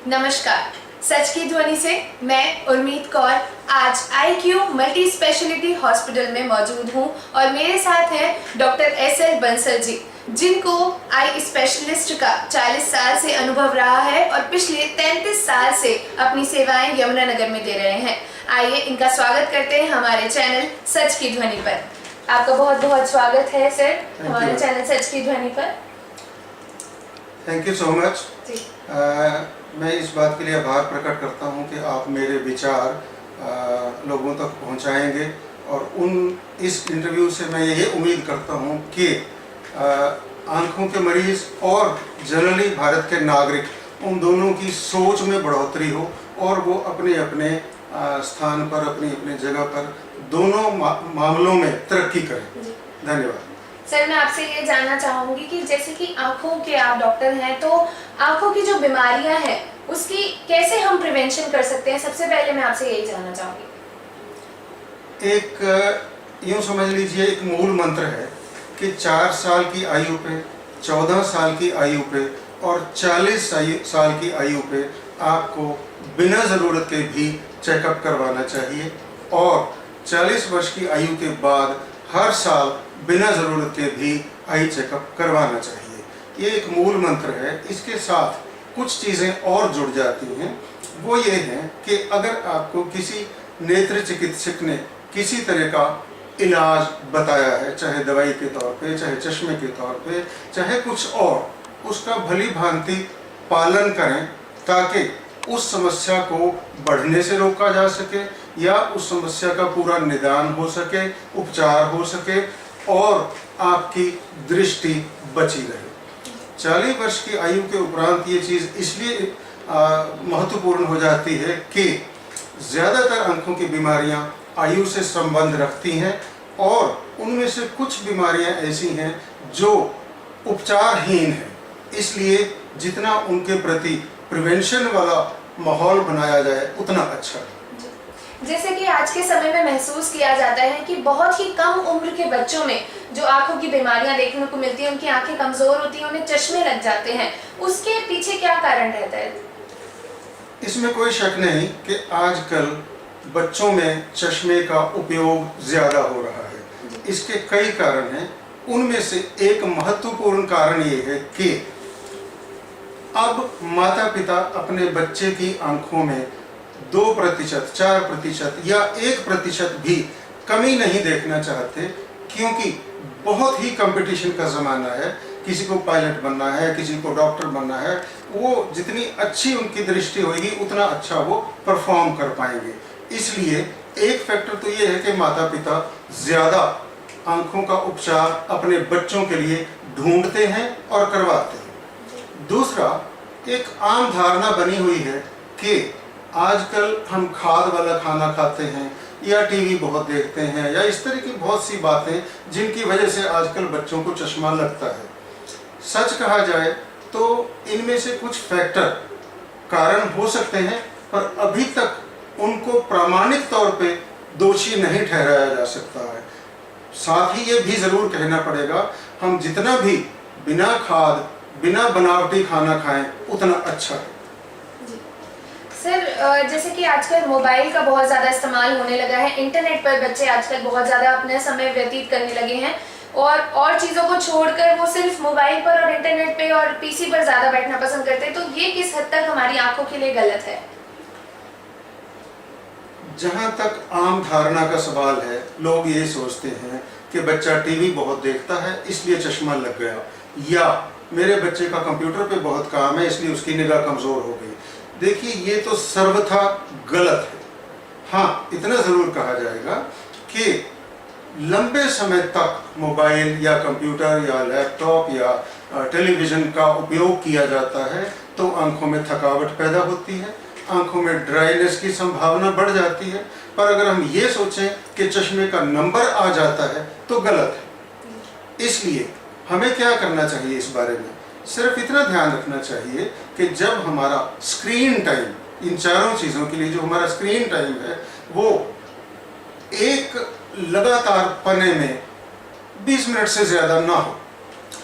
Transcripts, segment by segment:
नमस्कार, सच की ध्वनि से मैं उर्मीत कौर आज IQ मल्टी स्पेशलिटी हॉस्पिटल में मौजूद हूं और मेरे साथ हैं डॉक्टर SL बंसल जी, जिनको आई स्पेशलिस्ट का 40 साल से अनुभव रहा है और पिछले 33 साल से अपनी सेवाएं यमुनानगर में दे रहे हैं। आइए इनका स्वागत करते हैं हमारे चैनल सच की ध्वनि पर। आपका बहुत बहुत स्वागत है सर हमारे चैनल सच की ध्वनि पर। Thank you so much. मैं इस बात के लिए आभार प्रकट करता हूं कि आप मेरे विचार लोगों तक पहुंचाएंगे और इस इंटरव्यू से मैं यही उम्मीद करता हूं कि आंखों के मरीज़ और जनरली भारत के नागरिक उन दोनों की सोच में बढ़ोतरी हो और वो अपने अपने स्थान पर अपनी अपनी जगह पर दोनों मामलों में तरक्की करें। धन्यवाद। सर मैं आपसे ये जानना चाहूँगी कि जैसे कि आँखों के आप डॉक्टर हैं, तो आँखों की जो बीमारियां हैं उसकी कैसे हम प्रिवेंशन कर सकते हैं, सबसे पहले मैं आपसे यही जानना चाहूँगी। एक यूँ समझ लीजिए, एक मूल मंत्र है कि 4 साल की आयु पे, 14 साल की आयु पे और 40 साल की आयु पे आपको बिना ज़रूरत के भी चेकअप करवाना चाहिए और 40 वर्ष की आयु के बाद हर साल बिना ज़रूरत के भी आई चेकअप करवाना चाहिए। ये एक मूल मंत्र है। इसके साथ कुछ चीज़ें और जुड़ जाती हैं। वो ये है कि अगर आपको किसी नेत्र चिकित्सक ने किसी तरह का इलाज बताया है, चाहे दवाई के तौर पे, चाहे चश्मे के तौर पे, चाहे कुछ और, उसका भली भांति पालन करें ताकि उस समस्या को बढ़ने से रोका जा सके या उस समस्या का पूरा निदान हो सके, उपचार हो सके और आपकी दृष्टि बची रहे। 40 वर्ष की आयु के उपरांत ये चीज़ इसलिए महत्वपूर्ण हो जाती है कि ज़्यादातर आंखों की बीमारियां आयु से संबंध रखती हैं और उनमें से कुछ बीमारियां ऐसी हैं जो उपचारहीन हैं। इसलिए जितना उनके प्रति प्रिवेंशन वाला माहौल बनाया जाए उतना अच्छा है। जैसे कि आज के समय में महसूस किया जाता है कि बहुत ही कम उम्र के बच्चों में जो आंखों की बीमारियां देखने को मिलती हैं, उनकी आंखें कमजोर होती हैं, उन्हें चश्मे लग जाते हैं, उसके पीछे क्या कारण रहता है? इसमें कोई शक नहीं कि आजकल बच्चों में चश्मे का उपयोग ज़्यादा हो रहा है। इसके कई कारण हैं। उनमें से एक महत्वपूर्ण कारण ये है कि अब माता पिता अपने बच्चे की आंखों में 2%, 4% या 1% भी कमी नहीं देखना चाहते, क्योंकि बहुत ही कंपटीशन का ज़माना है। किसी को पायलट बनना है, किसी को डॉक्टर बनना है। वो जितनी अच्छी उनकी दृष्टि होगी उतना अच्छा वो परफॉर्म कर पाएंगे। इसलिए एक फैक्टर तो ये है कि माता पिता ज़्यादा आंखों का उपचार अपने बच्चों के लिए ढूंढते हैं और करवाते हैं। दूसरा, एक आम धारणा बनी हुई है कि आजकल हम खाद वाला खाना खाते हैं या टीवी बहुत देखते हैं या इस तरह की बहुत सी बातें जिनकी वजह से आजकल बच्चों को चश्मा लगता है। सच कहा जाए तो इनमें से कुछ फैक्टर कारण हो सकते हैं, पर अभी तक उनको प्रामाणिक तौर पे दोषी नहीं ठहराया जा सकता है। साथ ही ये भी ज़रूर कहना पड़ेगा, हम जितना भी बिना खाद, बिना बनावटी खाना खाएं उतना अच्छा है। सर जैसे कि आजकल मोबाइल का बहुत ज़्यादा इस्तेमाल होने लगा है, इंटरनेट पर बच्चे आजकल बहुत ज़्यादा अपना समय व्यतीत करने लगे हैं और चीज़ों को छोड़कर वो सिर्फ मोबाइल पर और इंटरनेट पे और पीसी पर ज़्यादा बैठना पसंद करते हैं। तो ये किस हद तक हमारी आंखों के लिए गलत है? जहाँ तक आम धारणा का सवाल है, लोग ये सोचते हैं कि बच्चा टीवी बहुत देखता है इसलिए चश्मा लग गया, या मेरे बच्चे का कंप्यूटर पे बहुत काम है इसलिए उसकी निगाह कमज़ोर हो गई। देखिए, ये तो सर्वथा गलत है। हाँ, इतना ज़रूर कहा जाएगा कि लंबे समय तक मोबाइल या कंप्यूटर या लैपटॉप या टेलीविज़न का उपयोग किया जाता है तो आंखों में थकावट पैदा होती है, आंखों में ड्राइनेस की संभावना बढ़ जाती है। पर अगर हम ये सोचें कि चश्मे का नंबर आ जाता है तो गलत है। इसलिए हमें क्या करना चाहिए इस बारे में? सिर्फ इतना ध्यान रखना चाहिए कि जब हमारा स्क्रीन टाइम, इन चारों चीज़ों के लिए जो हमारा स्क्रीन टाइम है वो एक लगातार पने में 20 मिनट से ज़्यादा ना हो।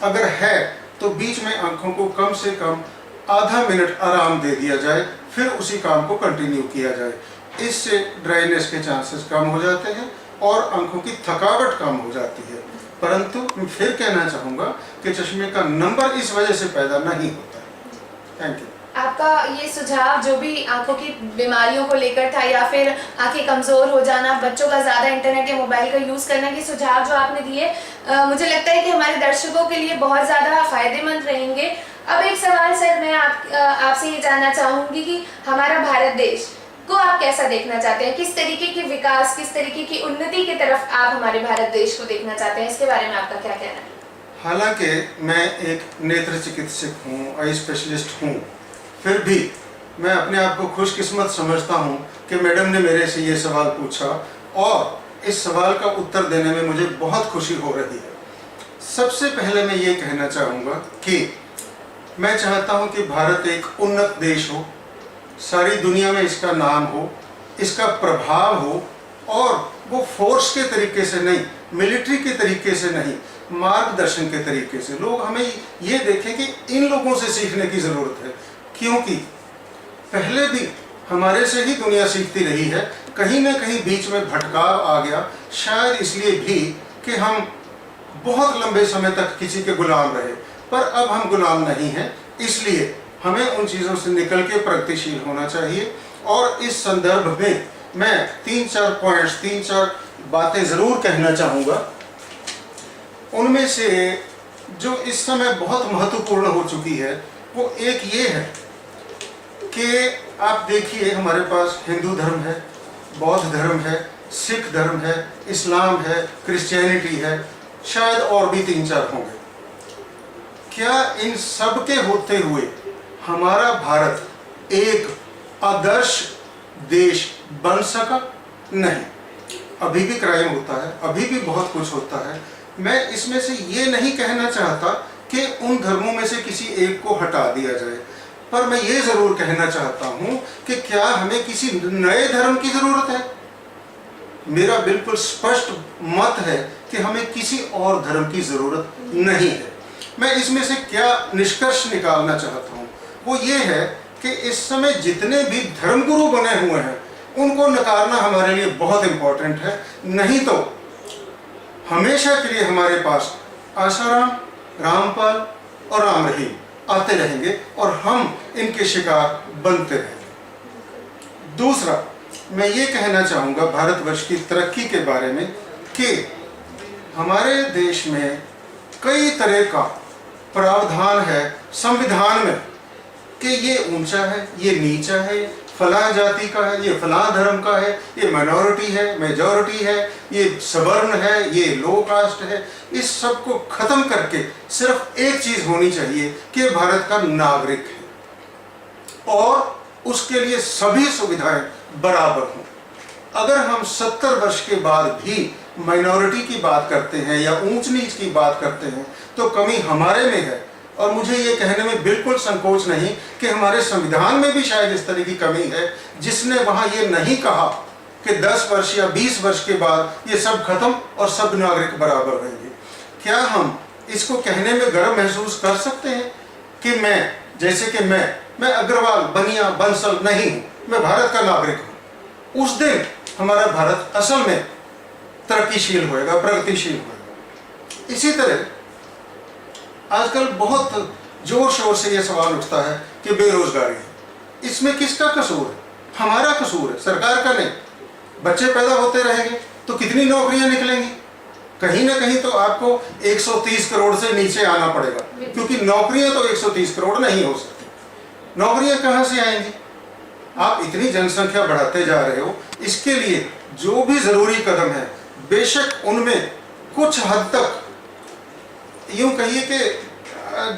अगर है तो तो बीच में आंखों को कम से कम आधा मिनट आराम दे दिया जाए, फिर उसी काम को कंटिन्यू किया जाए। इससे ड्राइनेस के चांसेस कम हो जाते हैं और आंखों की थकावट कम हो जाती है। परंतु मैं फिर कहना चाहूँगा कि चश्मे का नंबर इस वजह से पैदा नहीं होता है। Thank you. आपका ये सुझाव जो भी आंखों की बीमारियों को लेकर था या फिर आंखें कमज़ोर हो जाना, बच्चों का ज़्यादा इंटरनेट या मोबाइल का यूज़ करने के सुझाव जो आपने दिए, मुझे लगता है कि हमारे दर्शकों के लिए बहुत ज़्यादा फ़ायदेमंद रहेंगे। अब एक सवाल सर, मैं आपसे ये जानना चाहूँगी कि हमारा भारत देश को आप कैसा देखना चाहते हैं? किस तरीके की विकास, किस तरीके की उन्नति की तरफ आप हमारे भारत देश को देखना चाहते हैं? इसके बारे में आपका क्या कहना है? हालांकि मैं एक नेत्र चिकित्सक हूँ, आई स्पेशलिस्ट हूँ, फिर भी मैं अपने आप को खुशकिस्मत समझता हूँ कि मैडम ने मेरे से ये सवाल पूछा और इस सवाल का उत्तर देने में मुझे बहुत खुशी हो रही है। सबसे पहले मैं ये कहना चाहूँगा कि मैं चाहता हूँ कि भारत एक उन्नत देश हो, सारी दुनिया में इसका नाम हो, इसका प्रभाव हो, और वो फोर्स के तरीके से नहीं, मिलिट्री के तरीके से नहीं, मार्गदर्शन के तरीके से लोग हमें ये देखें कि इन लोगों से सीखने की ज़रूरत है, क्योंकि पहले भी हमारे से ही दुनिया सीखती रही है। कहीं ना कहीं बीच में भटकाव आ गया, शायद इसलिए भी कि हम बहुत लंबे समय तक किसी के गुलाम रहे, पर अब हम गुलाम नहीं हैं। इसलिए हमें उन चीज़ों से निकल के प्रगतिशील होना चाहिए। और इस संदर्भ में मैं 3-4 पॉइंट्स, 3-4 बातें ज़रूर कहना चाहूँगा। उनमें से जो इस समय बहुत महत्वपूर्ण हो चुकी है वो एक ये है कि आप देखिए, हमारे पास हिंदू धर्म है, बौद्ध धर्म है, सिख धर्म है, इस्लाम है, क्रिश्चियनिटी है, शायद और भी 3-4 होंगे। क्या इन सब के होते हुए हमारा भारत एक आदर्श देश बन सका? नहीं, अभी भी क्राइम होता है, अभी भी बहुत कुछ होता है। मैं इसमें से ये नहीं कहना चाहता कि उन धर्मों में से किसी एक को हटा दिया जाए, पर मैं ये ज़रूर कहना चाहता हूँ कि क्या हमें किसी नए धर्म की ज़रूरत है? मेरा बिल्कुल स्पष्ट मत है कि हमें किसी और धर्म की ज़रूरत नहीं है। मैं इसमें से क्या निष्कर्ष निकालना चाहता हूँ वो ये है कि इस समय जितने भी धर्मगुरु बने हुए हैं उनको नकारना हमारे लिए बहुत इम्पोर्टेंट है। नहीं तो हमेशा के लिए हमारे पास आसाराम, रामपाल और राम रहीम आते रहेंगे और हम इनके शिकार बनते रहेंगे। दूसरा, मैं ये कहना चाहूँगा भारतवर्ष की तरक्की के बारे में कि हमारे देश में कई तरह का प्रावधान है संविधान में कि ये ऊंचा है, ये नीचा है, फलां जाति का है, ये फलां धर्म का है, ये माइनॉरिटी है, मेजॉरिटी है, ये सवर्ण है, ये लो कास्ट है। इस सब को ख़त्म करके सिर्फ एक चीज़ होनी चाहिए कि भारत का नागरिक है और उसके लिए सभी सुविधाएं बराबर हों। अगर हम 70 वर्ष के बाद भी माइनॉरिटी की बात करते हैं या ऊंच नीच की बात करते हैं तो कमी हमारे में है। और मुझे ये कहने में बिल्कुल संकोच नहीं कि हमारे संविधान में भी शायद इस तरह की कमी है जिसने वहाँ ये नहीं कहा कि 10 वर्ष या 20 वर्ष के बाद ये सब खत्म और सब नागरिक बराबर रहेंगे। क्या हम इसको कहने में गर्व महसूस कर सकते हैं कि मैं, जैसे कि मैं अग्रवाल, बनिया, बंसल नहीं हूँ, मैं भारत का नागरिक हूँ। उस दिन हमारा भारत असल में तरक्कीशील होएगा, प्रगतिशील होएगा। इसी तरह आजकल बहुत जोर शोर से ये सवाल उठता है कि बेरोजगारी है। इसमें किसका कसूर है? हमारा कसूर है, सरकार का नहीं। बच्चे पैदा होते रहेंगे तो कितनी नौकरियां निकलेंगी? कहीं ना कहीं तो आपको 130 करोड़ से नीचे आना पड़ेगा, क्योंकि नौकरियां तो 130 करोड़ नहीं हो सकती। नौकरियां कहाँ से आएंगी? आप इतनी जनसंख्या बढ़ाते जा रहे हो, इसके लिए जो भी ज़रूरी कदम है बेशक उनमें कुछ हद तक यूँ कहिए कि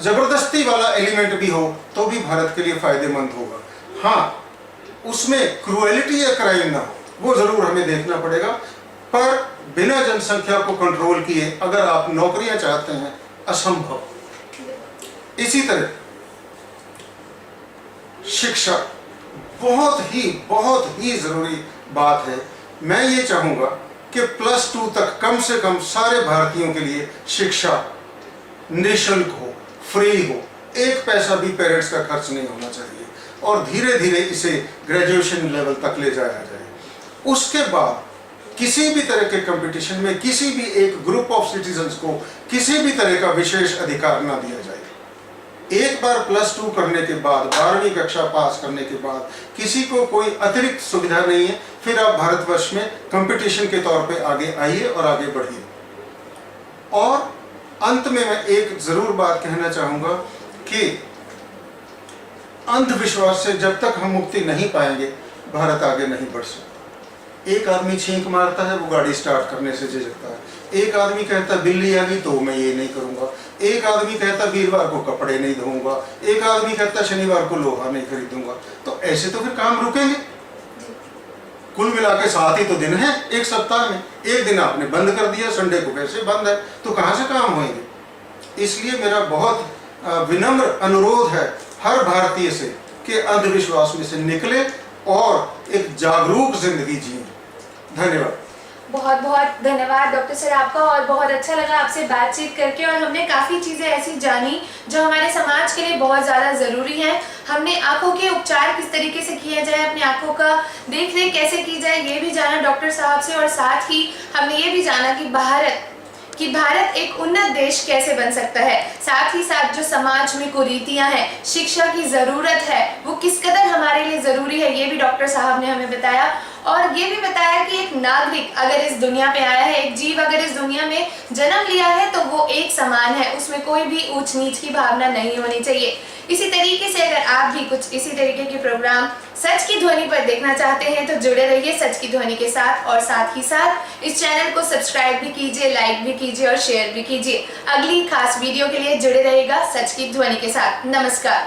ज़बरदस्ती वाला एलिमेंट भी हो तो भी भारत के लिए फ़ायदेमंद होगा। हाँ, उसमें क्रूएलिटी या क्राइम ना हो, वो ज़रूर हमें देखना पड़ेगा। पर बिना जनसंख्या को कंट्रोल किए अगर आप नौकरियां चाहते हैं, असंभव। इसी तरह शिक्षा बहुत ही ज़रूरी बात है। मैं ये चाहूँगा कि +2 तक कम से कम सारे भारतीयों के लिए शिक्षा निःशुल्क हो, फ्री हो, एक पैसा भी पेरेंट्स का खर्च नहीं होना चाहिए, और धीरे धीरे इसे ग्रेजुएशन लेवल तक ले जाया जाए। उसके बाद किसी भी तरह के कंपटीशन में किसी भी एक ग्रुप ऑफ सिटीजन्स को किसी भी तरह का विशेष अधिकार ना दिया जाए। एक बार +2 करने के बाद, 12वीं कक्षा पास करने के बाद किसी को कोई अतिरिक्त सुविधा नहीं है, फिर आप भारतवर्ष में कंपटीशन के तौर पे आगे आइए और आगे बढ़िए। और अंत में मैं एक जरूर बात कहना चाहूँगा कि अंधविश्वास से जब तक हम मुक्ति नहीं पाएंगे, भारत आगे नहीं बढ़ सकता। एक आदमी छींक मारता है, वो गाड़ी स्टार्ट करने से झिझकता है। एक आदमी कहता बिल्ली आ गई तो मैं ये नहीं करूँगा। एक आदमी कहता वीरवार को कपड़े नहीं धोऊंगा। एक आदमी कहता शनिवार को लोहा नहीं खरीदूंगा। तो ऐसे तो फिर काम रुकेंगे। कुल मिला के 7 ही तो दिन है एक सप्ताह में। एक दिन आपने बंद कर दिया, संडे को वैसे बंद है, तो कहाँ से काम होंगे। इसलिए मेरा बहुत विनम्र अनुरोध है हर भारतीय से कि अंधविश्वास में से निकले और एक जागरूक जिंदगी जिए। धन्यवाद। बहुत बहुत धन्यवाद डॉक्टर सर आपका, और बहुत अच्छा लगा आपसे बातचीत करके, और हमने काफ़ी चीज़ें ऐसी जानी जो हमारे समाज के लिए बहुत ज़्यादा ज़रूरी है। हमने आँखों के उपचार किस तरीके से किया जाए, अपनी आँखों का देख रेख कैसे की जाए, ये भी जाना डॉक्टर साहब से, और साथ ही हमने ये भी जाना कि भारत एक उन्नत देश कैसे बन सकता है। साथ ही साथ जो समाज में कुरीतियां हैं, शिक्षा की ज़रूरत है, वो किस कदर हमारे लिए ज़रूरी है, ये भी डॉक्टर साहब ने हमें बताया। और ये भी बताया कि एक नागरिक अगर इस दुनिया पे आया है, एक जीव अगर इस दुनिया में जन्म लिया है, तो वो एक समान है, उसमें कोई भी ऊंच नीच की भावना नहीं होनी चाहिए। इसी तरीके से अगर आप भी कुछ इसी तरीके के प्रोग्राम सच की ध्वनि पर देखना चाहते हैं तो जुड़े रहिए सच की ध्वनि के साथ, और साथ ही साथ इस चैनल को सब्सक्राइब भी कीजिए, लाइक भी कीजिए और शेयर भी कीजिए। अगली खास वीडियो के लिए जुड़े रहिएगा सच की ध्वनि के साथ। नमस्कार।